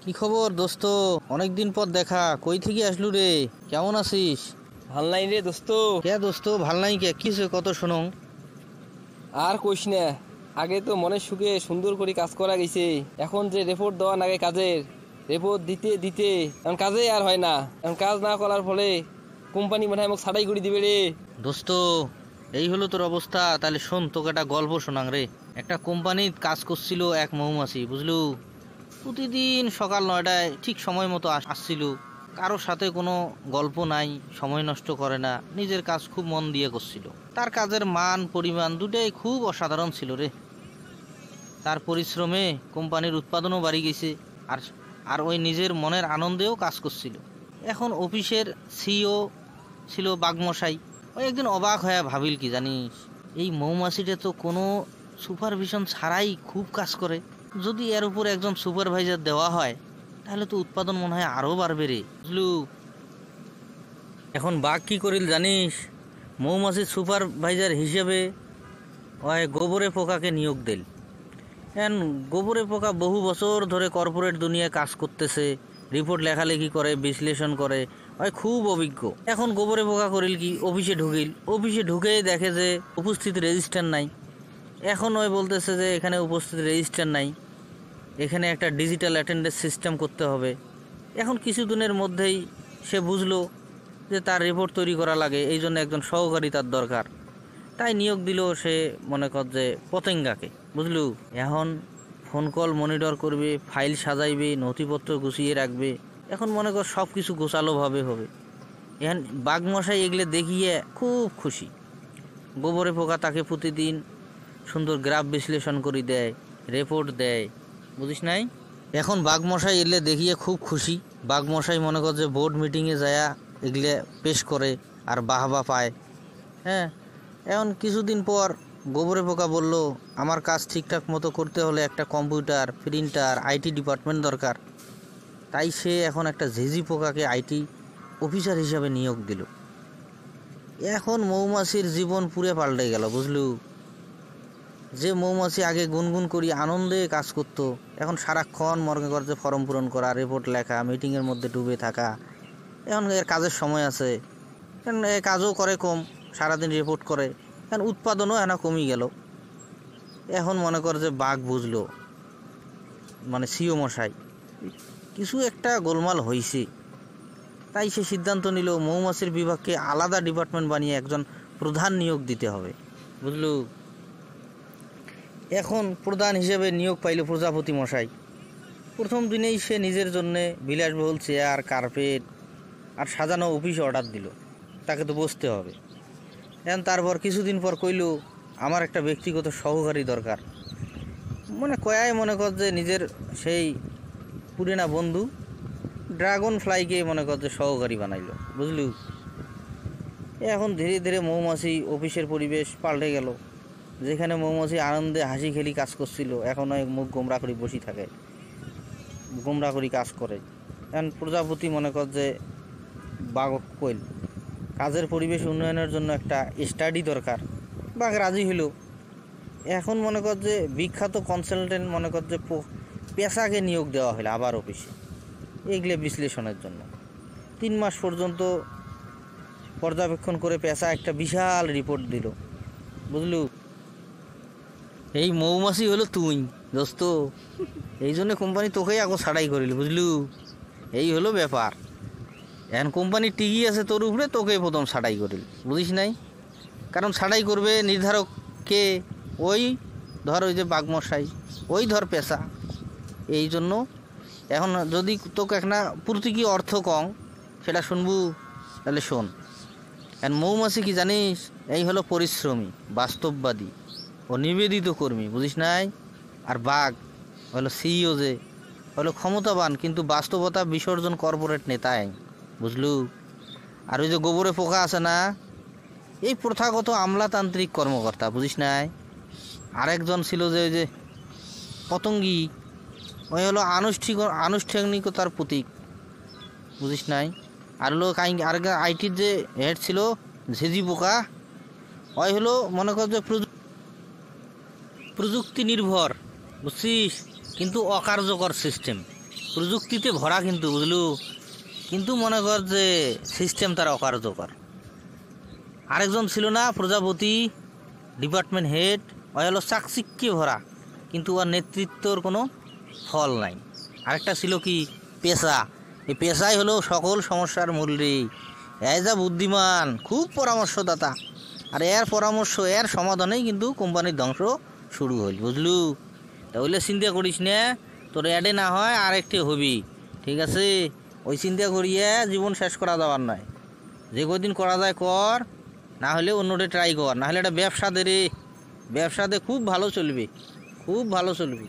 কি খবর দোস্ত? অনেকদিন পর দেখা, কই থেকে আসলু রে? কেমন আছিস? ভাল নাই রে দোস্ত। কে দোস্ত ভাল নাই কে? কিসে কত শোনং? আর কইস না, আগে তো মনের সুখে সুন্দর করে কাজ করা গেছে। এখন যে রিপোর্ট দেওয়া লাগে কাজের, রিপোর্ট দিতে দিতে এখন কাজে আর হয় না। এখন কাজ না করার ফলে কোম্পানি মনে হয় আমাকে ছাটাই করে দিবে রে। দোস্ত, এই হলো তোর অবস্থা? তাহলে শোন, তোকে একটা গল্প শোনাং রে। একটা কোম্পানির কাজ করছিল এক মৌমাছি, বুঝলু। প্রতিদিন সকাল 9টায় ঠিক সময় মতো আসছিল। কারোর সাথে কোনো গল্প নাই, সময় নষ্ট করে না, নিজের কাজ খুব মন দিয়ে করছিল। তার কাজের মান পরিমাণ দুটাই খুব অসাধারণ ছিল রে। তার পরিশ্রমে কোম্পানির উৎপাদনও বাড়ি গেছে, আর আর ওই নিজের মনের আনন্দেও কাজ করছিল। এখন অফিসের সিইও ছিল বাঘমশাই। ওই একদিন অবাক হয়ে ভাবিল কি জানিস, এই মৌমাছিটা তো কোনো সুপারভিশন ছাড়াই খুব কাজ করে। যদি এর উপর একজন সুপারভাইজার দেওয়া হয় তাহলে তো উৎপাদন মনে হয় আরও বাড়বে রে, বুঝলু। এখন বাঘ কি করিল জানিস? মৌমাছির সুপারভাইজার হিসেবে ওই গোবরে পোকাকে নিয়োগ দিল। গোবরে পোকা বহু বছর ধরে কর্পোরেট দুনিয়ায় কাজ করতেছে, রিপোর্ট লেখালেখি করে, বিশ্লেষণ করে, ওই খুব অভিজ্ঞ। এখন গোবরে পোকা করিল কি, অফিসে ঢুকেই দেখে যে উপস্থিত রেজিস্টার নাই। এখন ওই বলতেছে যে এখানে উপস্থিত রেজিস্টার নাই, এখানে একটা ডিজিটাল অ্যাটেন্ডেন্স সিস্টেম করতে হবে। এখন কিছুদিনের মধ্যেই সে বুঝলো যে তার রিপোর্ট তৈরি করা লাগে, এই জন্য একজন সহকারী তার দরকার। তাই নিয়োগ দিল সে, মনে কর যে পতেঙ্গাকে, বুঝলু। এখন ফোন কল মনিটর করবে, ফাইল সাজাইবে, নথিপত্র গুছিয়ে রাখবে। এখন মনে কর সব কিছু গোছালোভাবে হবে। এখন বাঘমশাই এগুলো দেখিয়ে খুব খুশি। গোবরে পোকা তাকে প্রতিদিন সুন্দর গ্রাফ বিশ্লেষণ করে দেয়, রিপোর্ট দেয়, বুঝিস নাই। এখন বাঘমশাই এলে দেখিয়ে খুব খুশি। বাঘমশাই মনে কর যে বোর্ড মিটিংয়ে যায় এগুলো পেশ করে আর বাহবা পায়। হ্যাঁ, এখন কিছুদিন পর গোবরে পোকা বলল, আমার কাজ ঠিকঠাক মতো করতে হলে একটা কম্পিউটার, প্রিন্টার, আইটি ডিপার্টমেন্ট দরকার। তাই সে এখন একটা ঝিঝি পোকাকে আইটি অফিসার হিসাবে নিয়োগ দিল। এখন মৌমাছির জীবন পুরে পাল্টে গেল, বুঝলু। যে মৌমাছি আগে গুনগুন করি আনন্দে কাজ করতো, এখন সারাক্ষণ মনে করছে ফর্ম পূরণ করা, রিপোর্ট লেখা, মিটিংয়ের মধ্যে ডুবে থাকা। এখন এর কাজের সময় আছে, কাজও করে কম, সারাদিন রিপোর্ট করে। এখন উৎপাদনও কমে গেল। এখন মনে কর যে বাঘ বুঝলো, মানে সিও মশাই, কিছু একটা গোলমাল হয়েছে। তাই সে সিদ্ধান্ত নিল মৌমাছির বিভাগকে আলাদা ডিপার্টমেন্ট বানিয়ে একজন প্রধান নিয়োগ দিতে হবে, বুঝলু। এখন প্রধান হিসেবে নিয়োগ পাইল প্রজাপতি মশাই। প্রথম দিনেই সে নিজের জন্যে বিলাসবহুল চেয়ার, কার্পেট আর সাজানো অফিস অর্ডার দিল। তাকে তো বসতে হবে। এখন তারপর কিছুদিন পর কইল, আমার একটা ব্যক্তিগত সহকারী দরকার। মনে কর যে নিজের সেই পুরানা বন্ধু ড্রাগন ফ্লাইকে মনে কর যে সহকারী বানাইল, বুঝলু। এখন ধীরে ধীরে মৌমাছি অফিসের পরিবেশ পাল্টে গেল। যেখানে মৌমাছি আনন্দে হাসি খেলি কাজ করছিল, এখন ওই মুখ গোমরা করে বসে থাকে, গোমরা করে কাজ করে। এখন প্রজাপতি মনে কর যে বাঘ কইল, কাজের পরিবেশ উন্নয়নের জন্য একটা স্টাডি দরকার। বাঘ রাজি হইল। এখন মনে কর যে বিখ্যাত কনসালটেন্ট মনে কর যে পেশাকে নিয়োগ দেওয়া হলো আবার অফিসে এগুলো বিশ্লেষণের জন্য। 3 মাস পর্যন্ত পর্যবেক্ষণ করে পেশা একটা বিশাল রিপোর্ট দিল, বুঝলু। এই মৌমাছি হলো তুই দোস্ত, এই জন্য কোম্পানি তোকেই আগে ছাড়াই করিল, বুঝলু। এই হলো ব্যাপার। এখন কোম্পানি টিকি আছে তোর উপরে, তোকে প্রথম ছাড়াই করিল, বুঝিস নাই। কারণ ছাড়াই করবে নির্ধারক কে? ওই ধর ওই যে বাঘমশাই, ওই ধর পেশা। এই জন্য এখন যদি তোকে একটা প্রতীকী অর্থ কম সেটা শুনবু, তাহলে শোন। এখন মৌমাছি কি জানিস? এই হলো পরিশ্রমী, বাস্তববাদী ও নিবেদিত কর্মী, বুঝিস নাই। আর বাঘ হলো সিইও, যে হলো ক্ষমতাবান কিন্তু বাস্তবতা বিসর্জন কর্পোরেট নেতাই, বুঝলু। আর ওই যে গোবরে পোকা আছে না, এই প্রথাগত আমলাতান্ত্রিক কর্মকর্তা, বুঝিস নাই। আরেকজন ছিল যে ওই যে পতঙ্গী, ওই হলো আনুষ্ঠানিকতার প্রতীক, বুঝিস নাই। আর হলো আরেক আইটির যে হেড ছিল ঝিঝি পোকা, ওই হলো মনে কর যে প্রযুক্তি নির্ভর, বুঝছিস, কিন্তু অকার্যকর সিস্টেম। প্রযুক্তিতে ভরা কিন্তু বুঝলু, কিন্তু মনে কর যে সিস্টেম তার অকার্যকর। আরেকজন ছিল না প্রজাপতি, ডিপার্টমেন্ট হেড, ওই হলো চাকচিক্যে ভরা, কিন্তু ওর নেতৃত্বর কোনো ফল নাই। আরেকটা ছিল কি পেশা, এই পেশাই হলো সকল সমস্যার মূল রে। এই যা বুদ্ধিমান, খুব পরামর্শদাতা, আর এর পরামর্শ এর সমাধানেই কিন্তু কোম্পানির ধ্বংস শুরু হল বুঝলু। তাহলে চিন্তা করিস না, তোর অ্যাডে না হয় আর একটি হবি, ঠিক আছে? ওই চিন্তা করিয়ে জীবন শেষ করা যাওয়ার নয়, যে কদিন করা যায় কর, না হলে অন্যটা ট্রাই কর, না হলে একটা ব্যবসা দে রে, ব্যবসাতে খুব ভালো চলবে, খুব ভালো চলবে।